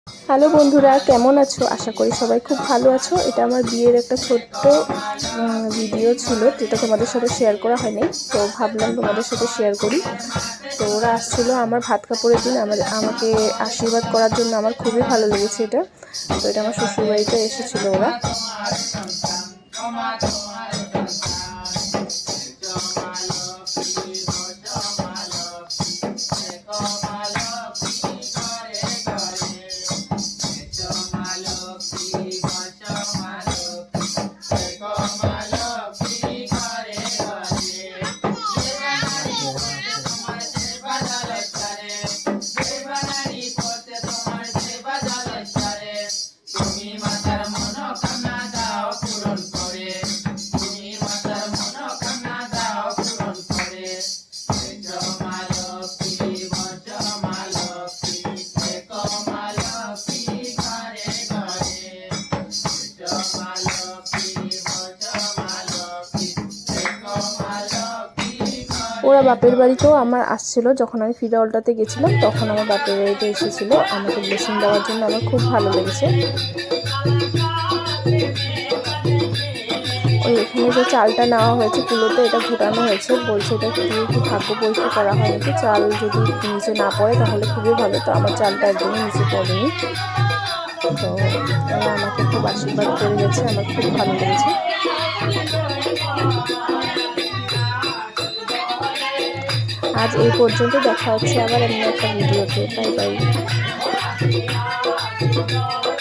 Hello বন্ধুরা, কেমন আছো? আশা করি সবাই খুব ভালো আছো। এটা আমার বিয়ের একটা ছোট্ট ভিডিও ছিল, যেটা তোমাদের সাথে শেয়ার করা হয়নি, তো ভাবলাম তোমাদের সাথে শেয়ার করি। তো ওরা আসছিল আমার ভাত কাপড়ের দিন আমাকে আশীর্বাদ করার জন্য। আমার খুবই ভালো লেগেছে এটা। তো এটা আমার শ্বশুরবাড়িতে এসেছিল ওরা। ওরা বাপের বাড়িতেও আমার আসছিল, যখন আমি ফিডা উল্টাতে গেছিলাম তখন আমার বাপের বাড়িতে এসেছিল আমাকে ব্লেসিং দেওয়ার জন্য। আমার খুব ভালো লেগেছে। ওই এখানে যে চালটা নেওয়া হয়েছে কুলোতে, এটা ফুটানো হয়েছে, বলছে এটা দিয়ে কি ভাগ্য পরীক্ষা করা হয় নাকি। চাল যদি নিচে না পড়ে তাহলে খুবই ভালো। তো আমার চালটা একদমই নিচে পড়েনি। তো ওরা আমাকে খুব আশীর্বাদ করে গেছে, আমার খুব ভালো লেগেছে। আজ এই পর্যন্ত, দেখা হচ্ছে আবার অন্য একটা ভিডিওতে। Bye bye.